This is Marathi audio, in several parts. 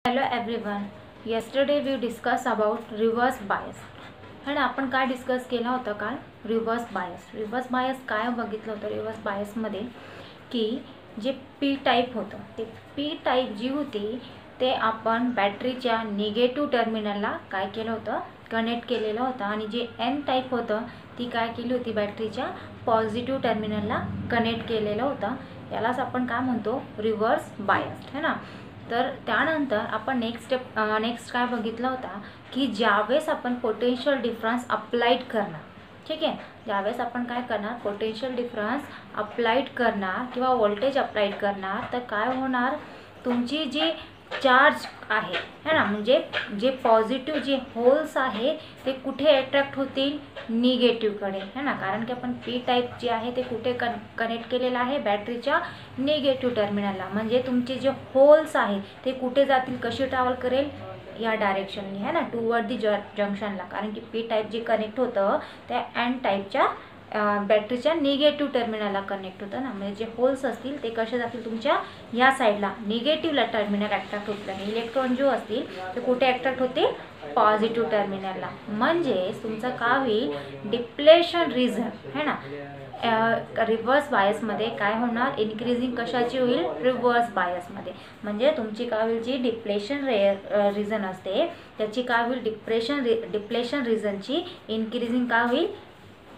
Hello everyone. Yesterday we discussed about reverse bias. है ना, आपण काय डिस्कस केला होता काल? रिव्हर्स बायस काय बघितलं होतं रिव्हर्स बायसमध्ये की जे पी टाईप होतं ते पी टाईप जी होती ते आपण बॅटरीच्या निगेटिव्ह टर्मिनलला काय केलं होतं, कनेक्ट केलेलं होतं, आणि जे एन टाईप होतं ती काय केली होती, बॅटरीच्या पॉझिटिव्ह टर्मिनलला कनेक्ट केलेलं होतं. यालाच आपण काय म्हणतो, रिव्हर्स बायस, है ना. तर त्यानंतर आपण नेक्स्ट काय बघितलं होता की ज्यावेळेस आपण पोटेन्शियल डिफरन्स अप्लाइड करणार, ठीक आहे, ज्यावेळेस आपण काय करणार, पोटेन्शियल डिफरन्स अप्लाइड करणार किंवा व्होल्टेज अप्लाइड करणार, तर काय होणार, तुमची जी चार्ज आहे, है ना, म्हणजे जे पॉझिटिव्ह जे होल्स आहे ते कुठे अट्रॅक्ट होतील, निगेटिव्हकडे, है ना. कारण की आपण पी टाईप जे आहे ते कुठे कनेक्ट केलेलं आहे, बॅटरीच्या निगेटिव्ह टर्मिनलला. म्हणजे तुमचे जे होल्स आहे ते कुठे जातील, कशी ट्रॅव्हल करेल, या डायरेक्शनने, है ना, टूवर्ड दी जंक्शनला. कारण की पी टाईप जे कनेक्ट होतं त्या एन टाईपच्या बॅटरीच्या निगेटिव्ह टर्मिनलला कनेक्ट होतं ना. म्हणजे जे होल्स असतील ते कसे जातील, तुमच्या या साईडला निगेटिव्हला टर्मिनल अट्रॅक्ट होतील, आणि इलेक्ट्रॉन जो असतील ते कुठे अट्रॅक्ट होतील, पॉझिटिव्ह टर्मिनलला. म्हणजे तुमचं काय होईल, डिप्लेशन रिजन, है ना. रिव्हर्स बायसमध्ये काय होणार, इन्क्रीजिंग कशाची होईल, रिव्हर्स बायसमध्ये. म्हणजे तुमची काय होईल, जी डिप्लेशन रिजन असते त्याची काय होईल, डिप्लेशन रिजनची इन्क्रीजिंग काय होईल,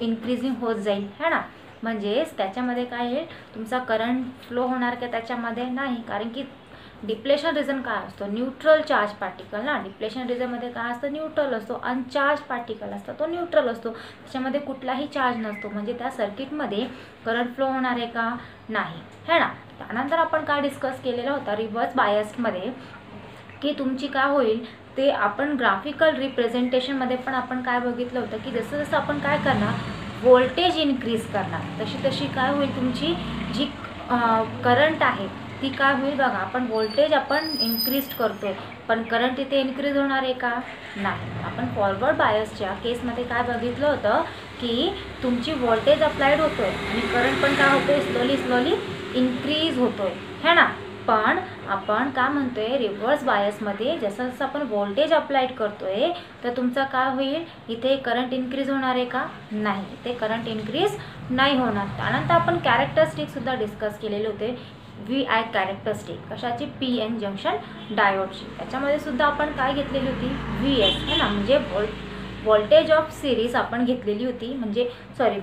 इन्क्रीजिंग होत जाईल, है ना. म्हणजेच त्याच्यामध्ये काय होईल, तुमचा करंट फ्लो होणार का, त्याच्यामध्ये नाही. कारण की डिप्लेशन रिजन काय असतो, न्यूट्रल चार्ज पार्टिकल ना. डिप्लेशन रिजनमध्ये काय असतं, न्यूट्रल असतो. अनचार्ज पार्टिकल असतो तो न्यूट्रल असतो, त्याच्यामध्ये कुठलाही चार्ज नसतो. म्हणजे त्या सर्किटमध्ये करंट फ्लो होणार आहे का, नाही, है ना. त्यानंतर आपण काय डिस्कस केलेला होता रिव्हर्स बायसमध्ये की तुमची काय होईल, ते आपण ग्राफिकल रिप्रेझेंटेशनमध्ये पण आपण काय बघितलं होतं की जसं जसं आपण काय करणार, व्होल्टेज इन्क्रीज करणार, तशी तशी काय होईल, तुमची जी करंट आहे ती काय होईल बघा. आपण व्होल्टेज आपण इन्क्रीज करतोय पण करंट इथे इन्क्रीज होणार आहे का, नाही. आपण फॉरवर्ड बायसच्या केसमध्ये काय बघितलं होतं की तुमची व्होल्टेज अप्लाइड होतोय आणि करंट पण काय होतोय, स्लोली इन्क्रीज होतोय, है ना. पण आपण काय म्हणतोय, रिव्हर्स बायसमध्ये जसं जसं आपण व्होल्टेज अप्लाइड करतोय तर तुमचं काय होईल, इथे करंट इन्क्रीज होणार आहे का, नाही, ते करंट इन्क्रीज नाही होणार. त्यानंतर आपण कॅरेक्टरिस्टिकसुद्धा डिस्कस केलेले होते, VI कॅरेक्टरिस्टिक कशाची, PN जंक्शन डायोडची. त्याच्यामध्ये सुद्धा आपण काय घेतलेली होती, VS, है ना, म्हणजे व्होल्टेज ऑफ सिरीज आपण घेतलेली होती. म्हणजे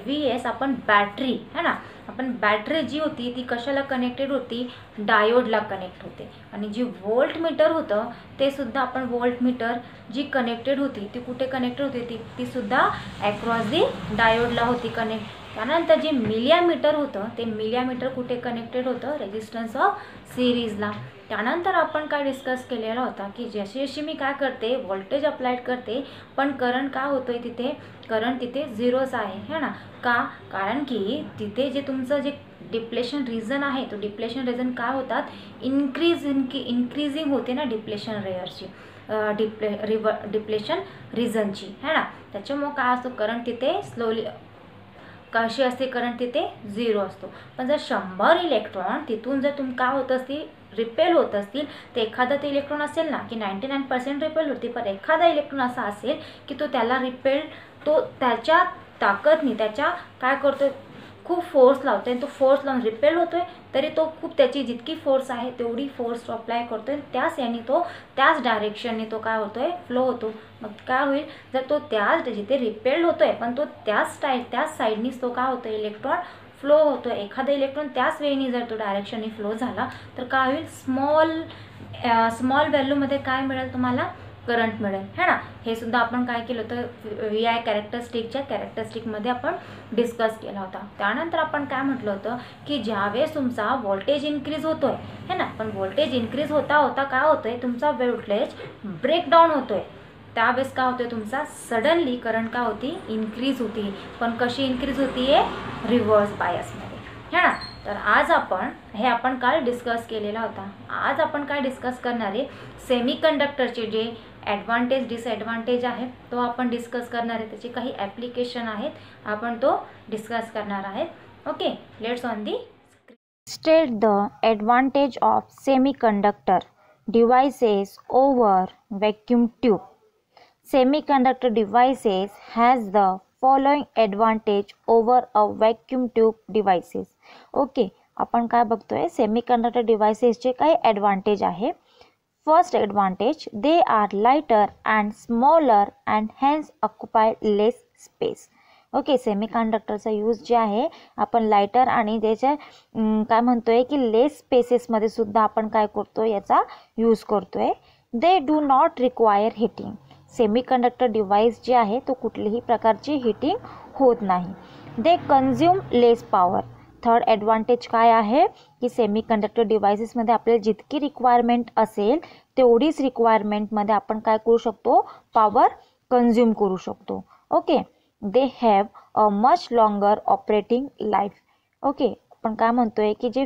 VS आपण बॅटरी, है ना, आपण बॅटरी जी होती ती कशाला कनेक्टेड होती, डायोडला कनेक्ट होते. आणि जी व्होल्ट मीटर होतं ते सुद्धा आपण व्होल्ट मीटर जी कनेक्टेड होती ती कुठे कनेक्टेड होती, ती सुद्धा अक्रॉस दी डायोडला होती कनेक्ट. त्यानंतर जे मिलियामीटर होतं ते मिलियामीटर कुठे कनेक्टेड होतं, रेजिस्टन्स ऑफ सिरीजला. त्यानंतर आपण काय डिस्कस केलेला होता की जशी जशी मी काय करते, व्होल्टेज अप्लाइड करते पण करंट काय होतोय, तिथे करंट तिथे झिरोच आहे, है ना. का, कारण की तिथे जे तुमचं जे डिप्लेशन रिजन आहे तो डिप्लेशन रिजन काय होतात, इन्क्रीजिंग होते ना डिप्लेशन रेयरची, डिप्लेशन रिजनची, है ना. त्याच्यामुळे काय असतो, करंट तिथे स्लोली कशी असते, करंट तिथे झिरो असतो. पण जर 100 इलेक्ट्रॉन तिथून जर काय होत असतील, रिपेल होत असतील, तर एखादा ते इलेक्ट्रॉन असेल ना की 99% रिपेल होते, पण एखादा इलेक्ट्रॉन असा असेल की तो त्याला रिपेल, तो त्याच्या ताकदनी त्याच्या काय करतोय, खूप फोर्स लावतोय, तो फोर्स लावून रिपेल होतोय, तरी तो खूप त्याची जितकी फोर्स आहे तेवढी फोर्स अप्लाय करतोय, त्याच याने तो त्याच डायरेक्शनने तो काय होतोय, फ्लो होतो. मग काय होईल, जर तो त्याच जिथे रिपेल्ड होतोय पण तो त्याच साईडनीच तो काय होतोय, इलेक्ट्रॉन फ्लो होतोय. एखादा इलेक्ट्रॉन त्याच वेळेने जर तो डायरेक्शनने फ्लो झाला तर काय होईल, स्मॉल व्हॅल्यूमध्ये काय मिळेल तुम्हाला, करंट मिळेल, है ना. हे सुद्धा आपण काय केलं होतं, VI कॅरेक्टरिस्टिकमध्ये आपण डिस्कस केला होता. त्यानंतर आपण काय म्हटलं होतं की ज्यावेळेस तुमचा व्होल्टेज इन्क्रीज होतोय, है ना, पण व्होल्टेज इन्क्रीज होता होता काय होतोय, तुमचा व्होल्टेज ब्रेकडाऊन होतोय, त्यावेळेस काय होतोय, तुमचा सडनली करंट काय होती, इन्क्रीज होती. पण कशी इन्क्रीज होतीये, रिव्हर्स बायसमध्ये, है ना. तर आज आपण काल डिस्कस केलेला होता. आज आपण काय डिस्कस करणार आहे, सेमीकंडक्टरचे जे ॲडव्हान्टेज डिसॲडव्हान्टेज आहे तो आपण डिस्कस करणार आहे. त्याचे काही ॲप्लिकेशन आहेत, आपण तो डिस्कस करणार आहेत. Okay, let's on the state the advantage of semiconductor. devices over vacuum tube. Semiconductor devices has the following advantage over a vacuum tube devices. Okay, आपण काय बघतोय, सेमीकंडक्टर डिव्हाइसेसचे काही ॲडव्हान्टेज आहे. First advantage, they are lighter and smaller and hence occupy less space. Okay, सेमीकंडक्टरचा यूज जे आहे आपण लाइटर आणि त्याच्या काय म्हणतोय की लेस स्पेसेसमध्ये सुद्धा आपण काय करतोय, याचा यूज करतोय. They do not require heating. Semiconductor device जे आहे तो कुठलीही प्रकारची हिटिंग होत नाही. They consume less power. Third advantage काय आहे की सेमीकंडक्टर डिव्हाइसेसमध्ये आपल्याला जितकी रिक्वायरमेंट असेल तेवढीच रिक्वायरमेंटमध्ये आपण काय करू शकतो, पॉवर कन्झ्युम करू शकतो. Okay, they have a much longer operating life. Okay, आपण काय म्हणतोय की जे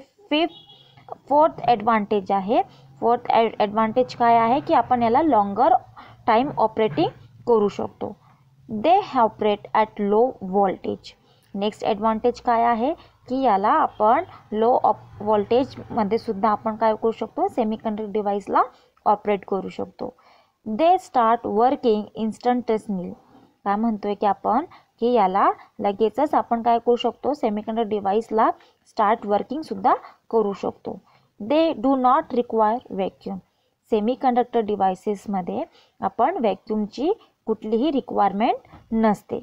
फोर्थ ॲडव्हान्टेज आहे, फोर्थ ॲडव्हान्टेज काय आहे की आपण याला लॉंगर टाइम ऑपरेटिंग करू शकतो. They operate at low voltage. Next advantage काय आहे की याला आपण लो व्होल्टेजमध्ये सुद्धा आपण काय करू शकतो, सेमीकंडक्टर डिव्हाइसला ऑपरेट करू शकतो. They start working instantaneously. काय म्हणतोय की आपण की याला लगेचच आपण काय करू शकतो, सेमीकंडक्टर डिव्हाइसला स्टार्ट वर्किंग सुद्धा करू शकतो. They do not require vacuum. Semiconductor डिव्हाइसेसमध्ये आपण व्हॅक्यूमची कुठलीही रिक्वायरमेंट नसते.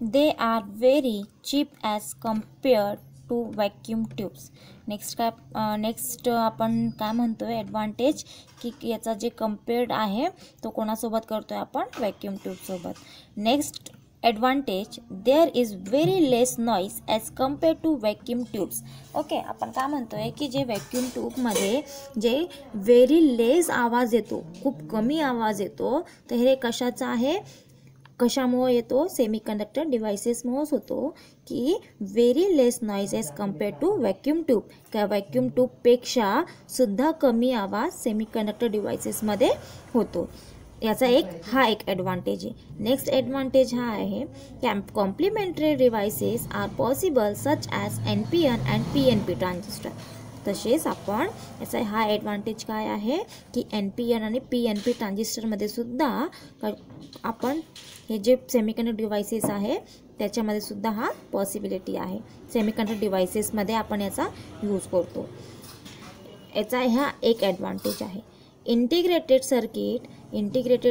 They are very cheap as compared to vacuum tubes. Next आपण काय म्हणतोय ॲडव्हान्टेज की याचा जे कम्पेअर्ड आहे तो कोणासोबत करतोय आपण, व्हॅक्यूम ट्यूबसोबत. Next advantage, there is very less noise as compare to vacuum tubes. Okay, आपण काय म्हणतोय की जे व्हॅक्यूम ट्यूबमध्ये जे व्हेरी लेस आवाज येतो, खूप कमी आवाज येतो, तर हे कशाचा आहे, कशामुळे येतो, सेमीकंडक्टर डिव्हाइसेसमुळेच होतो की very less noise as compare to vacuum tube. त्या व्हॅक्यूम ट्यूबपेक्षा सुद्धा कमी आवाज सेमीकंडक्टर डिव्हाइसेसमध्ये होतो. याचा हा एक ॲडव्हान्टेज आहे. नेक्स्ट ॲडव्हान्टेज हा आहे की complementary devices are possible such as NPN and PNP transistor. तसेच आपण याचा हा ॲडव्हान्टेज काय आहे की NPN आणि PNP ट्रान्झिस्टरमध्ये सुद्धा आपण हे जे सेमीकंडक्टर डिव्हाइसेस आहे त्याच्यामध्ये सुद्धा हा पॉसिबिलिटी आहे. सेमीकंडक्टर डिव्हाइसेसमध्ये आपण याचा यूज करतो. याचा हा एक ॲडव्हान्टेज आहे. इंटिग्रेटेड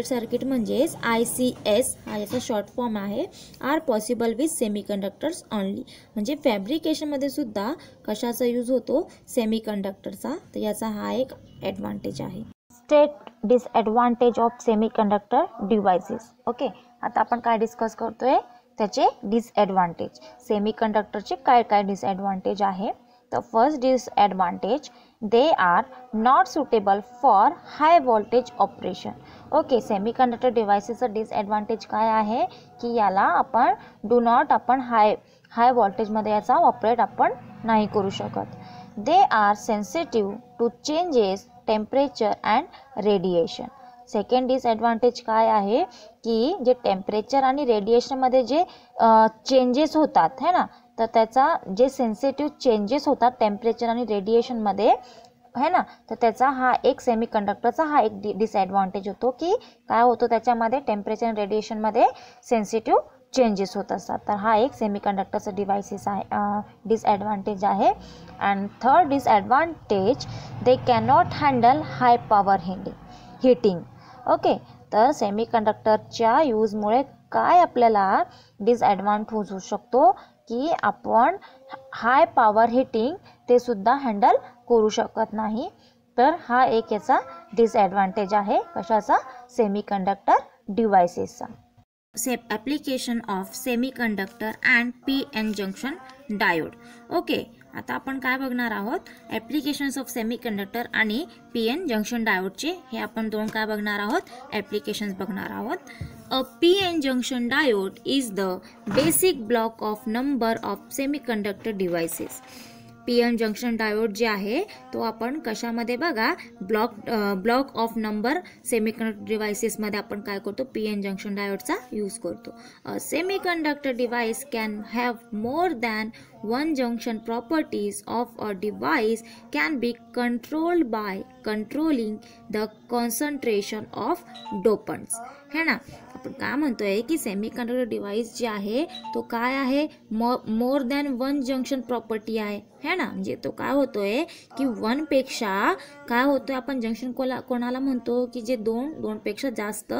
सर्किट म्हणजेच ICS हा याचा शॉर्ट फॉर्म आहे, are possible with semiconductors only. म्हणजे फॅब्रिकेशनमध्ये सुद्धा कशाचा यूज होतो, सेमीकंडक्टरचा. तर याचा हा एक ॲडव्हान्टेज आहे. State disadvantage of semiconductor devices. Okay, आता आपण काय डिस्कस करतोय, त्याचे डिसॲडव्हान्टेज. सेमीकंडक्टरचे काय काय डिसॲडव्हान्टेज आहे. तर first disadvantage, they are not suitable for high voltage operation. Okay, semiconductor डिव्हाइसेसचं डिसॲडव्हान्टेज काय आहे की याला आपण हाय व्होल्टेजमध्ये याचा ऑपरेट आपण नाही करू शकत. They are sensitive to changes temperature and radiation. Second disadvantage काय आहे की जे टेम्परेचर आणि रेडिएशनमध्ये जे चेंजेस होतात है ना, तर त्याचा जे सेन्सिटिव्ह चेंजेस होतात टेम्परेचर आणि रेडिएशनमध्ये है ना, तर त्याचा हा एक सेमीकंडक्टरचा हा एक डिसॲडव्हान्टेज होतो की काय होतो, त्याच्यामध्ये टेम्परेचर आणि रेडिएशनमध्ये सेन्सिटिव्ह चेंजेस होत असतात. तर हा एक सेमीकंडक्टरचा डिव्हाइसेस आहे डिसॲडव्हान्टेज आहे. And third disadvantage, they cannot handle high power heating. Okay, तर सेमीकंडक्टरच्या यूजमुळे काय आपल्याला डिसॲडव्हान्टेज होऊ शकतो की आपण हाय पॉवर हिटिंग ते सुद्धा हँडल करू शकत नाही. तर हा एक याचा डिसॲडव्हान्टेज आहे, कशाचा, सेमीकंडक्टर डिव्हाइसेसचा. Application of semiconductor and PN junction diode. Okay, आता आपण काय बघणार आहोत, ॲप्लिकेशन्स ऑफ सेमीकंडक्टर आणि PN जंक्शन डायोडचे हे आपण दोन काय बघणार आहोत, ॲप्लिकेशन्स बघणार आहोत. A PN junction diode is the basic block of number of semiconductor devices. PN junction diode जे आहे तो आपण कशामध्ये बघा, ब्लॉक ऑफ नंबर सेमीकंडक्टर डिव्हाइसेसमध्ये आपण काय करतो, PN जंक्शन डायोडचा यूज करतो. Semiconductor device can have more than one junction properties of a device can be controlled by controlling the concentration of dopants. है ना, आपण काय म्हणतोय की सेमीकंडक्टर डिव्हाइस जे आहे तो काय आहे, more than one junction property आहे, है ना. म्हणजे तो काय होतोय की वन पेक्षा काय होतोय, आपण जंक्शन कोणाला म्हणतो की जे दोन पेक्षा जास्त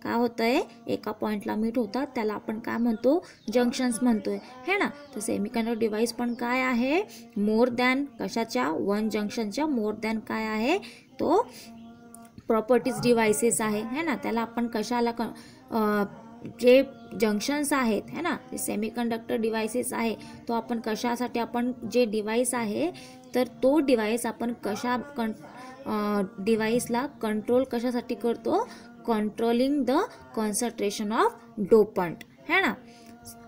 काय होतंय एका पॉइंटला मीट होतात त्याला आपण काय म्हणतो, जंक्शन्स म्हणतोय, है ना. तर सेमीकंडक्टर डिव्हाइस पण काय आहे, मोर दॅन कशाच्या, वन जंक्शनच्या मोर दॅन काय आहे तो प्रॉपर्टीज डिव्हाइसेस आहे, है ना. त्याला आपण कशाला जे जंक्शन्स आहेत, है ना, जे सेमीकंडक्टर डिव्हाइसेस आहे तो आपण कशासाठी, आपण जे डिव्हाइस आहे तर तो डिव्हाइस आपण डिव्हाइसला कंट्रोल कशासाठी करतो, controlling the concentration of dopant, है ना.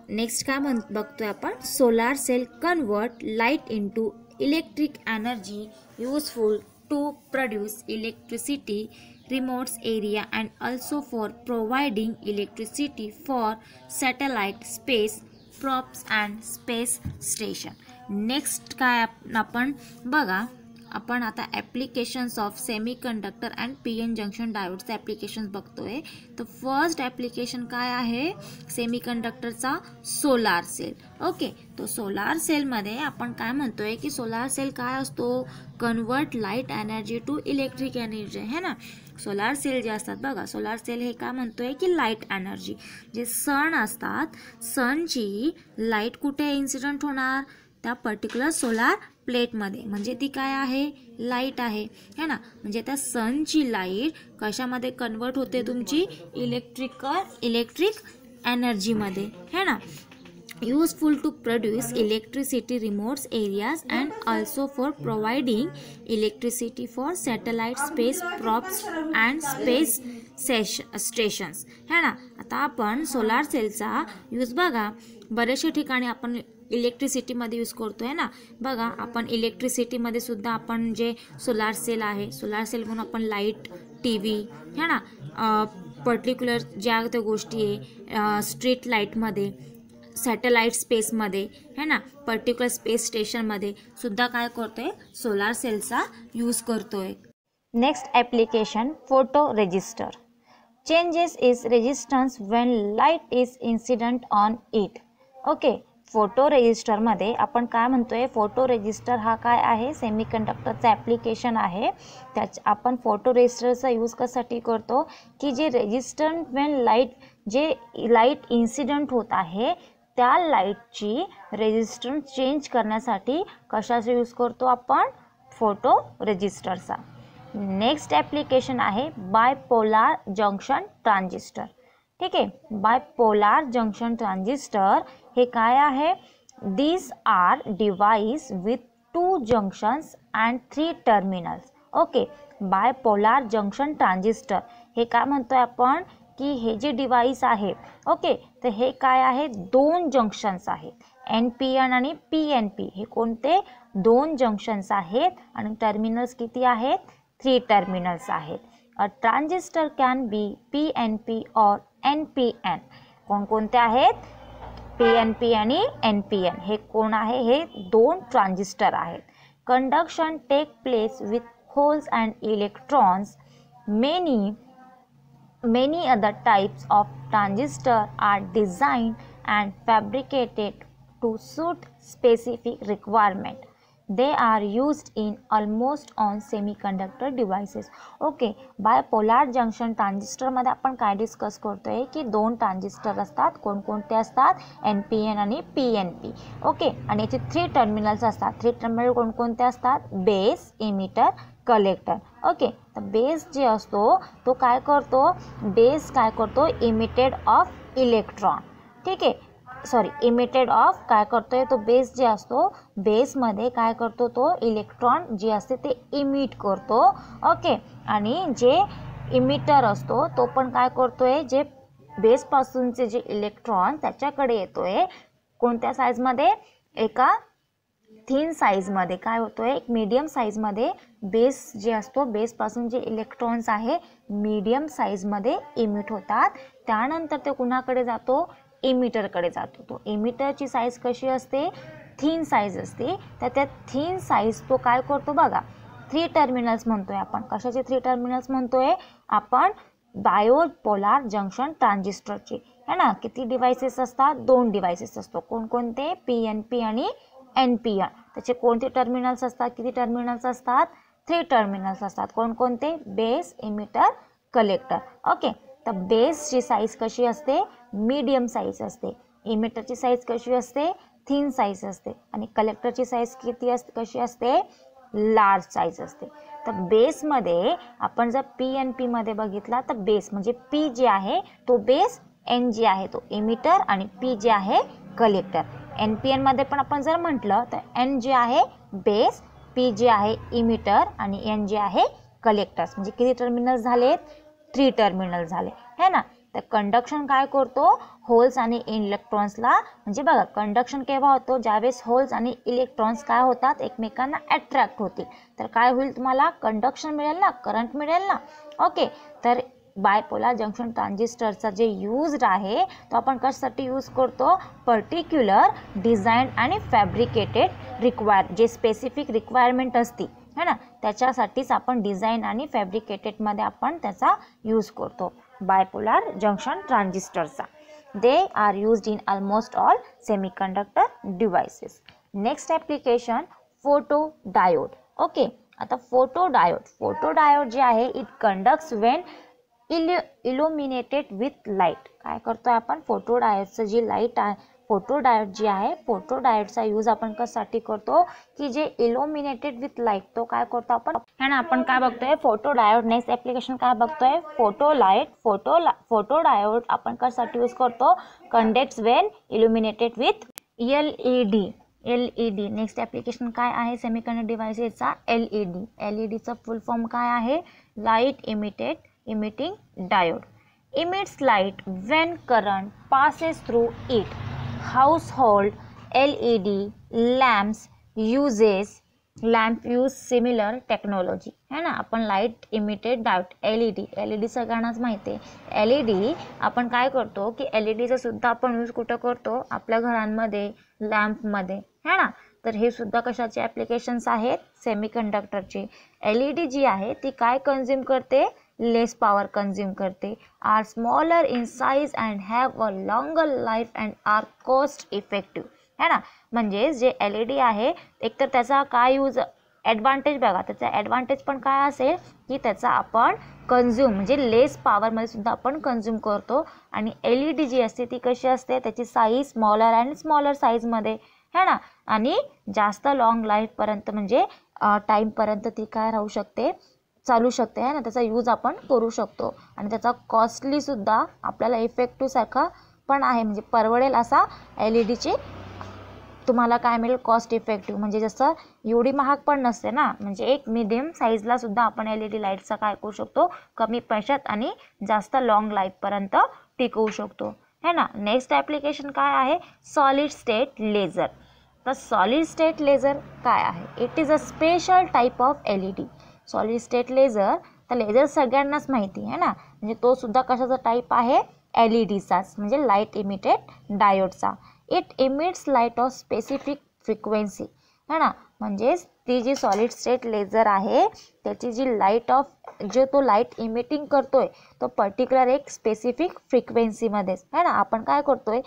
नेक्स्ट काय बघतोय आपण, solar cell convert light into electric energy useful to produce electricity remote area and also for providing electricity for satellite space probes and space station. Next काय आपण बघा, आपण आता applications of semiconductor and P N junction डायोड्सचे ॲप्लिकेशन्स बघतोय. तर फर्स्ट ॲप्लिकेशन काय आहे सेमीकंडक्टरचा, सोलार सेल. ओके, तो सोलार सेलमध्ये आपण काय म्हणतोय की सोलार सेल काय असतो, convert light energy to electric energy, है ना. सोलार सेल जे असतात बघा, सोलार सेल हे काय म्हणतोय की लाईट एनर्जी, जे सन असतात सनची लाईट कुठे इन्सिडेंट होणार, त्या पर्टिक्युलर सोलार प्लेटमध्ये, म्हणजे ती काय आहे, लाईट आहे, है ना. म्हणजे त्या सनची लाईट कशामध्ये कन्वर्ट होते, तुमची इलेक्ट्रिक एनर्जीमध्ये, है ना. useful to produce electricity remote areas and also for providing electricity for satellite space probes and space stations, है ना. आता आपण सोलार सेलचा यूज बघा बरेचशा ठिकाणी आपण इलेक्ट्रिसिटीमध्ये यूज करतो आहे ना. बघा आपण इलेक्ट्रिसिटीमध्ये सुद्धा आपण जे सोलार सेल आहे, सोलार सेल म्हणून आपण लाईट, टी व्ही, है ना, पर्टिक्युलर ज्या त्या गोष्टी आहे स्ट्रीट लाईटमध्ये, सॅटेलाइट स्पेसमध्ये, है ना, पर्टिक्युलर स्पेस स्टेशनमध्ये सुद्धा काय करतोय, सोलार सेलचा यूज करतोय. Next application, photo resistor. Changes is resistance when light is incident on it. Okay, photo रेजिस्टरमध्ये आपण काय म्हणतोय, फोटो रेजिस्टर हा काय आहे, सेमीकंडक्टरचा ॲप्लिकेशन आहे. आपण फोटो रेजिस्टरचा यूज कशासाठी करतो की जे रेजिस्टन्स व्हेन लाईट इन्सिडेंट होत आहे त्या लाईटची रेजिस्टन्स चेंज करण्यासाठी कशाचा यूज करतो आपण, फोटो रेजिस्टरचा. नेक्स्ट ॲप्लिकेशन आहे बायपोलार जंक्शन ट्रान्झिस्टर. ठीक आहे, बायपोलार जंक्शन ट्रान्झिस्टर हे काय आहे, these are device with 2 junctions and 3 terminals. Okay, bipolar junction transistor हे काय म्हणतोय आपण की हे जे डिव्हाइस आहे, ओके, तर हे काय आहे, 2 जंक्शन्स आहेत, NPN आणि PNP. हे कोणते 2 जंक्शन्स आहेत आणि टर्मिनल्स किती आहेत, 3 टर्मिनल्स आहेत. अ ट्रान्झिस्टर कॅन बी PNP और NPN. कोणकोणते आहेत, PNP आणि NPN. हे कोण आहे, हे 2 ट्रान्झिस्टर आहेत. Conduction take place with holes and electrons. Many other types of transistor are designed and fabricated to suit specific requirement. They are used in almost all semiconductor devices. Okay, bipolar junction ट्रान्झिस्टरमध्ये आपण काय डिस्कस करतोय की 2 ट्रान्झिस्टर असतात. कोणकोणते असतात, NPN आणि PNP. ओके, आणि याचे 3 टर्मिनल्स असतात. 3 टर्मिनल कोणकोणते असतात, बेस, इमिटर, कलेक्टर. ओके, तर बेस जे असतो तो काय करतो, बेस काय करतो, इमिटेड ऑफ इलेक्ट्रॉन. ठीक आहे, सॉरी, इमिटेड ऑफ काय करतोय, तो बेस जे असतो बेसमध्ये काय करतो, तो इलेक्ट्रॉन जे असते ते इमिट करतो. ओके, आणि जे इमिटर असतो तो पण काय करतोय, जे बेसपासूनचे जे इलेक्ट्रॉन त्याच्याकडे येतोय कोणत्या साईजमध्ये, एका थिन साईजमध्ये काय होतोय, एक मीडियम साईजमध्ये. बेस जे असतो बेसपासून जे इलेक्ट्रॉन्स आहे मीडियम साईजमध्ये इमिट होतात. त्यानंतर ते कुणाकडे जातो, इमिटरकडे जातो. तो इमिटरची साईज कशी असते, थिन साईज असते, तर त्या थिन साईज तो काय करतो बघा, 3 टर्मिनल्स म्हणतोय आपण. कशाचे 3 टर्मिनल्स म्हणतोय आपण? बायोपोलार जंक्शन ट्रान्झिस्टरचे, है ना. किती डिव्हाइसेस असतात? 2 डिव्हाइसेस असतो. कोणकोणते? PNP आणि NPN. त्याचे कोणते टर्मिनल्स असतात? किती टर्मिनल्स असतात? 3 टर्मिनल्स असतात. कोणकोणते? Base, emitter, collector. ओके, तर बेसची साईज कशी असते? मीडियम साईज असते. इमिटरची साईज कशी असते? थिन साईज असते. आणि कलेक्टरची साईज किती असते? कशी असते? लार्ज साईज असते. तर बेसमध्ये आपण जर PNP मध्ये बघितला तर बेस म्हणजे P जे आहे तो बेस, N जे आहे तो इमिटर आणि P जे आहे कलेक्टर. NPN मध्ये पण आपण जर म्हटलं तर N जे आहे बेस, P जे आहे इमिटर आणि N जे आहे कलेक्टर्स. म्हणजे किती टर्मिनल्स झालेत? 3 टर्मिनल झाले, है ना. तर कंडक्शन काय करतो? होल्स आणि इलेक्ट्रॉन्सला, म्हणजे बघा कंडक्शन केव्हा होतो? ज्यावेळेस होल्स आणि इलेक्ट्रॉन्स काय होतात? एकमेकांना अट्रॅक्ट होतील. तर काय होईल? तुम्हाला कंडक्शन मिळेल ना, करंट मिळेल ना. ओके, तर बायपोलार जंक्शन ट्रान्झिस्टरचा जे यूज्ड आहे तो आपण कशासाठी यूज करतो? पर्टिक्युलर डिझाईन आणि फॅब्रिकेटेड जे स्पेसिफिक रिक्वायरमेंट असते, है ना, त्याच्यासाठीच आपण डिझाईन आणि फॅब्रिकेटेडमध्ये आपण त्याचा यूज करतो बायपोलार जंक्शन ट्रान्झिस्टरचा. They are used in almost all semiconductor devices. Next application photo diode. Okay, आता फोटो डायोड जे आहे it conducts when illuminated with light. काय करतोय आपण? फोटो डायोडचं जी लाईट आहे, फोटो डायोड जी आहे, फोटो डायोडचा यूज आपण कशासाठी करतो? की जे इल्युमिनेटेड विथ लाईट तो काय करतो आपण, है ना. आपण काय बघतोय? Photo diode. नेक्स्ट ॲप्लिकेशन काय बघतोय? फोटो डायोड आपण कशासाठी यूज करतो? Conducts when illuminated with LED. Next application काय आहे सेमीकंडक्टर डिव्हाइसेसचा? LEDचं फुल फॉर्म काय आहे? Light emitting diode. Emits light when current passes through it. Household LED lamps use similar technology, है ना. आपण लाईट इमिटेड डायोड LED सगळ्यांनाच माहिती आहे. LED आपण काय करतो की LEDचा सुद्धा आपण यूज कुठं करतो? आपल्या घरांमध्ये, लॅम्पमध्ये, है ना. तर हे सुद्धा कशाचे ॲप्लिकेशन्स आहेत? सेमीकंडक्टरचे. LED जी आहे ती काय कंझ्युम करते? लेस पॉवर कंझ्युम करते. Are smaller in size and have a longer life and are cost effective, है ना. म्हणजे जे LED आहे एकतर त्याचा काय यूज ॲडव्हान्टेज बघा, त्याचा ॲडव्हान्टेज पण काय असेल की त्याचा आपण कंझ्युम म्हणजे लेस पॉवरमध्ये सुद्धा आपण कंझ्युम करतो. आणि LED जी असते ती कशी असते? त्याची साईज स्मॉलर अँड स्मॉलर साईजमध्ये, है ना. आणि जास्त लॉंग लाईफपर्यंत म्हणजे टाईमपर्यंत ती काय राहू शकते? चालू शकते, है ना. त्याचा यूज आपण करू शकतो आणि त्याचा कॉस्टलीसुद्धा आपल्याला इफेक्टिव्ह सारखा पण आहे. म्हणजे परवडेल असा LEDची तुम्हाला काय मिळेल? Cost effective. म्हणजे जसं एवढी महाग पण नसते ना, म्हणजे एक मिडियम साईजला सुद्धा आपण LED लाईटचा काय करू शकतो? कमी पैशात आणि जास्त लॉंग लाईफपर्यंत टिकवू शकतो, है ना. नेक्स्ट ॲप्लिकेशन काय आहे? Solid state laser. तर सॉलिड स्टेट लेझर काय आहे? It is a special type of LED. Solid state laser, तर लेझर सगळ्यांनाच माहिती आहे ना. म्हणजे तो सुद्धा कशाचा टाईप आहे? LEDचाच, म्हणजे लाईट इमिटेड डायोडचा. It emits light of specific frequency, है ना. म्हणजेच ती जी सॉलिड स्टेट लेझर आहे त्याची जी तो लाईट इमिटिंग करतोय तो पर्टिक्युलर एक स्पेसिफिक फ्रिक्वेन्सीमध्येच, है ना. आपण काय करतोय?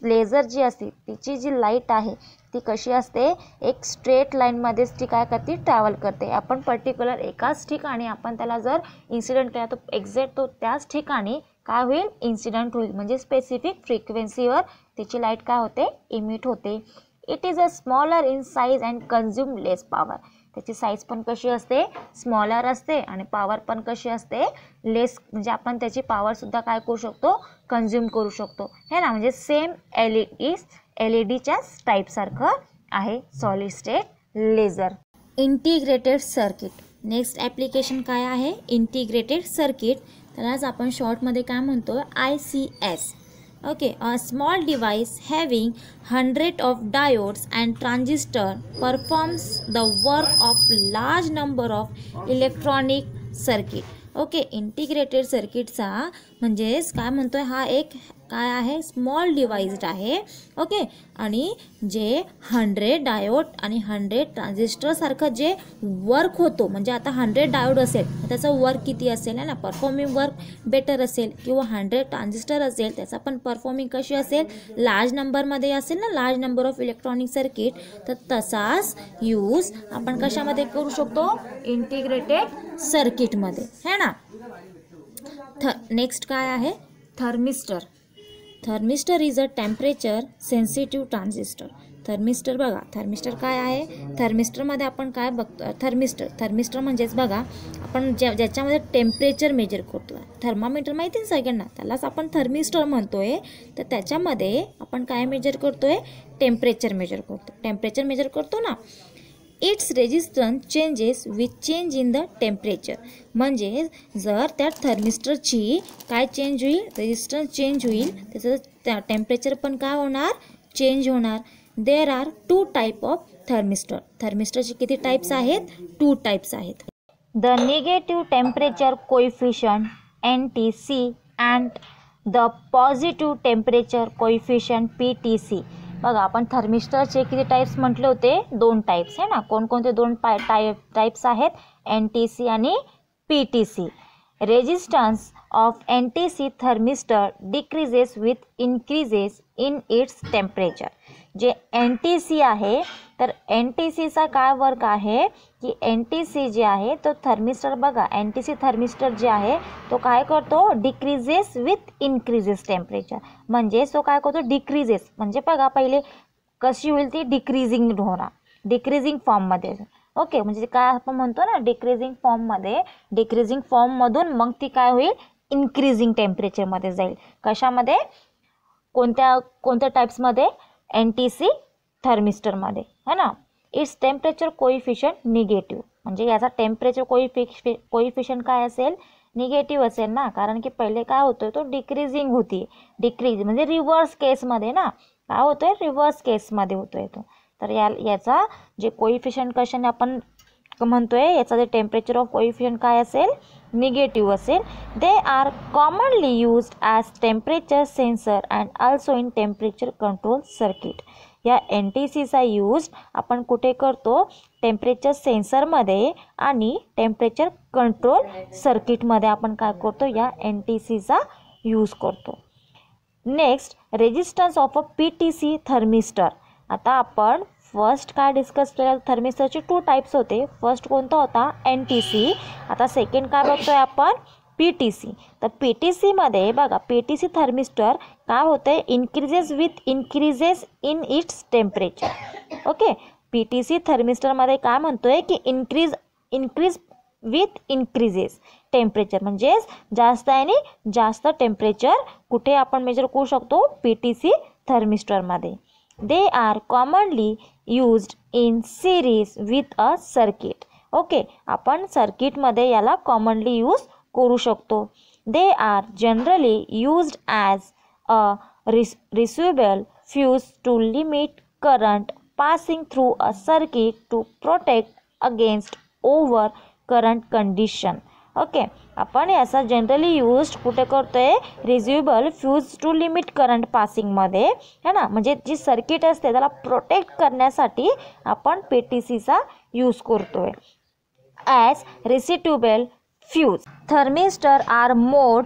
लेझर जी असते तिची जी लाईट आहे ती कशी असते? एक स्ट्रेट लाईनमध्येच ती काय करते? ट्रॅव्हल करते. आपण पर्टिक्युलर एकाच ठिकाणी आपण त्याला जर इन्सिडेंट केला तर एक्झॅक्ट तो त्याच ठिकाणी काय होईल? इन्सिडेंट होईल. म्हणजे स्पेसिफिक फ्रिक्वेन्सीवर त्याची लाईट काय होते? इमिट होते. It is a smaller in size and consume less power. त्याची साईज पण कशी असते? स्मॉलर असते आणि पॉवर पण कशी असते? लेस. म्हणजे आपण त्याची पॉवरसुद्धा काय करू शकतो? कंझ्युम करू शकतो, है ना. म्हणजे सेम LEDच्याच टाईपसारखं आहे solid state laser. Integrated circuit. Next application काय आहे? Integrated circuit. त्यालाच आपण शॉर्टमध्ये काय म्हणतो? ICS. Okay, a small device having 100 of diodes and transistor performs the work of large number of electronic circuit. Okay, integrated सर्किटचा म्हणजेच काय म्हणतोय? हा एक काय आहे, स्मॉल डिव्हाइस आहे. ओके, आणि जे 100 डायोड आणि 100 ट्रान्झिस्टर सारखं जे वर्क होतो, म्हणजे आता 100 डायोड असेल त्याचं वर्क किती असेल आहे ना, परफॉर्मिंग वर्क बेटर असेल, किंवा 100 ट्रान्झिस्टर असेल त्याचा पण परफॉर्मिंग कशी असेल, लार्ज नंबरमध्ये असेल ना, large number of electronic circuit. तर तसाच यूज आपण कशामध्ये करू शकतो, इंटिग्रेटेड सर्किटमध्ये है ना. नेक्स्ट काय आहे, thermistor. Thermistor is a temperature sensitive transistor. Thermistor बघा, थर्मिस्टर काय आहे, थर्मिस्टरमध्ये आपण काय बघतो, थर्मिस्टर म्हणजेच बघा आपण ज्याच्यामध्ये टेम्परेचर मेजर करतो, थर्मामीटर माहिती आहे सगळ्यांना, त्यालाच आपण थर्मिस्टर म्हणतोय. तर त्याच्यामध्ये आपण काय मेजर करतोय, टेम्परेचर मेजर करतो ना. It's resistance changes with change in the temperature. म्हणजे जर त्या थर्मिस्टरची काय चेंज होईल, रेजिस्टन्स चेंज होईल, त्याचं टेम्परेचर पण काय होणार, चेंज होणार. There are 2 type of thermistor. थर्मिस्टरचे किती टाईप्स आहेत, 2 टाईप्स आहेत. The negative temperature coefficient NTC and the positive temperature coefficient PTC. बघा आपण थर्मिस्टरचे किती टाईप्स म्हटले होते, 2 टाईप्स आहे ना. कोणकोणते 2 टाईप्स आहेत, NTC आणि PTC. Resistance of NTC thermistor decreases with increases in its temperature. जे NTC आहे, तर NTCचा काय वर्क आहे की NTC जे आहे तो थर्मिस्टर, बघा NTC थर्मिस्टर जे आहे तो काय करतो, डिक्रीजेस विथ इन्क्रीजेस टेम्परेचर. म्हणजे तो काय करतो, डिक्रीजेस म्हणजे बघा पहिले कशी होईल ती, डिक्रीजिंग होणार, डिक्रीजिंग फॉर्ममध्ये. ओके, म्हणजे काय आपण म्हणतो ना, डिक्रीजिंग फॉर्ममध्ये, डिक्रीजिंग फॉर्ममधून मग ती काय होईल, इन्क्रीजिंग टेम्परेचरमध्ये जाईल. कशामध्ये, कोणत्या टाईप्समध्ये, NTC थर्मिस्टरमध्ये है ना. Its temperature coefficient negative. म्हणजे याचा टेम्परेचर कोएफिशियंट काय असेल, निगेटिव्ह असेल ना, कारण की पहिले काय होतोय, तो डिक्रीजिंग होती. डिक्रीज म्हणजे रिव्हर्स केसमध्ये ना, काय होतोय, रिव्हर्स केसमध्ये होतोय तो. तर याचा जे कोएफिशियंट कशाने आपण म्हणतोय, याचा जे टेम्परेचर ऑफ कोएफिशियंट काय असेल, निगेटिव्ह असेल. दे are commonly used as temperature sensor and also in temperature control circuit. या NTCचा यूज आपण कुठे करतो, टेम्परेचर सेन्सरमध्ये आणि टेम्परेचर कंट्रोल सर्किटमध्ये आपण काय करतो, या NTCचा यूज करतो. Next, resistance of a PTC thermistor. आता आपण फर्स्ट काय डिस्कस केलं, थर्मिस्टरचे 2 टाईप्स होते. फर्स्ट कोणता होता, NTC. आता सेकंड काय बघतोय आपण, PTC. तर PTCमध्ये बघा, PTC थर्मिस्टर काय होते, increases with increases in its temperature. Okay, PTC थर्मिस्टरमध्ये काय म्हणतोय की इन्क्रीज विथ इन्क्रीजेस टेम्परेचर. म्हणजेच जास्त आणि जास्त टेम्परेचर कुठे आपण मेजर करू शकतो, PTC थर्मिस्टरमध्ये. They are commonly used in series with a circuit. Okay, आपण सर्किटमध्ये याला कॉमनली यूज करू शकतो. They are generally used as a resettable fuse to limit current passing through a circuit to protect against over current condition. Okay, आपण याचा जनरली यूज कुठे करतोय, resettable fuse to limit current पासिंगमध्ये है ना. म्हणजे जी सर्किट असते त्याला प्रोटेक्ट करण्यासाठी आपण PTCचा यूज करतोय. As resettable fuse thermistor are made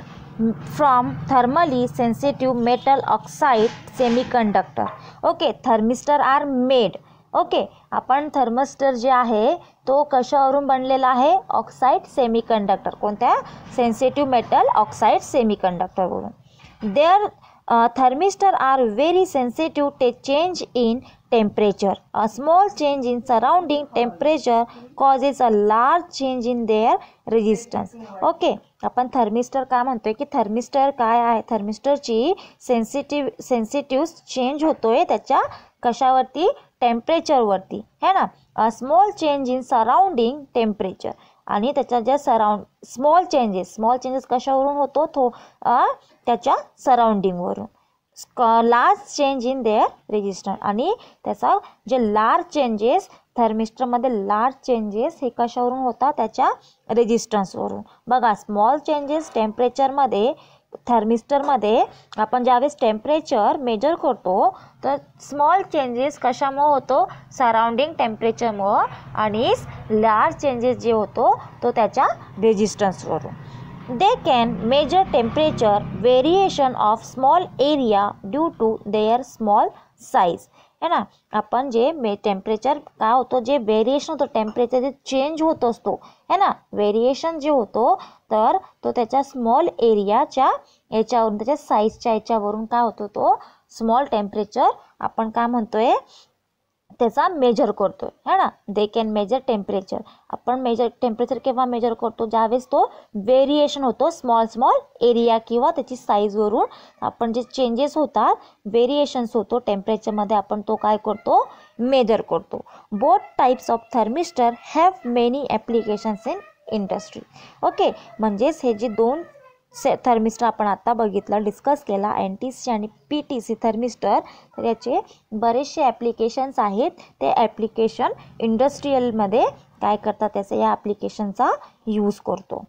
from thermally sensitive metal oxide semiconductor. Okay, thermistor are made. Okay, आपण थर्मिस्टर जे आहे तो कशावरून बनलेला आहे, ऑक्साईड सेमीकंडक्टर. कोणत्या, सेन्सिटिव्ह मेटल ऑक्साईड सेमीकंडक्टरवरून. There thermistor are very sensitive to change in temperature. A small change in surrounding temperature causes a large change in their resistance. Okay, आपण थर्मिस्टर काय म्हणतोय की थर्मिस्टर काय आहे, थर्मिस्टरची सेन्सिटिव्ह चेंज होतोय त्याच्या कशावरती, टेम्परेचरवरती है ना. A small change in surrounding temperature, आणि त्याच्या ज्या स्मॉल चेंजेस कशावरून होतो, त्याच्या सराउंडिंगवरून. Large change in their resistance, आणि त्याचा जे लार्ज चेंजेस थर्मिस्टरमध्ये लार्ज चेंजेस हे कशावरून होतात, त्याच्या रेजिस्टन्सवरून. बघा, स्मॉल चेंजेस टेम्परेचरमध्ये थर्मिस्टरमध्ये आपण ज्यावेळेस टेम्परेचर मेजर करतो तर स्मॉल चेंजेस कशामुळे होतो, सराउंडिंग टेम्परेचरमुळं, आणि लार्ज चेंजेस जे होतो तो त्याच्या रेजिस्टन्सवरून. They can measure temperature variation of small area due to their small size. है ना, आपण जे टेम्परेचर काय होतो, जे व्हेरिएशन होतो टेम्परेचर जे चेंज होत असतो है ना, व्हेरिएशन जे होतो तर तो त्याच्या स्मॉल एरियाच्या याच्यावरून, त्याच्या साईजच्या याच्यावरून काय होतो, तो स्मॉल टेम्परेचर आपण काय म्हणतोय त्याचा मेजर करतो है ना. They can measure temperature. आपण टेम्परेचर केव्हा मेजर करतो, ज्यावेळेस तो व्हेरिएशन होतो स्मॉल एरिया किंवा त्याची साईजवरून आपण जे चेंजेस होतात, व्हेरिएशन्स होतो टेम्परेचरमध्ये, आपण तो काय करतो, मेजर करतो. Both types of thermistor have many applications in industry. Okay, म्हणजेच हे जे दोन थर्मिस्टर आपण आता बघितलं, डिस्कस केला, NTC आणि PTC थर्मिस्टर, तर याचे बरेचसे ॲप्लिकेशन्स आहेत. ते ॲप्लिकेशन इंडस्ट्रियलमध्ये काय करतात, त्याचा या ॲप्लिकेशनचा यूज करतो.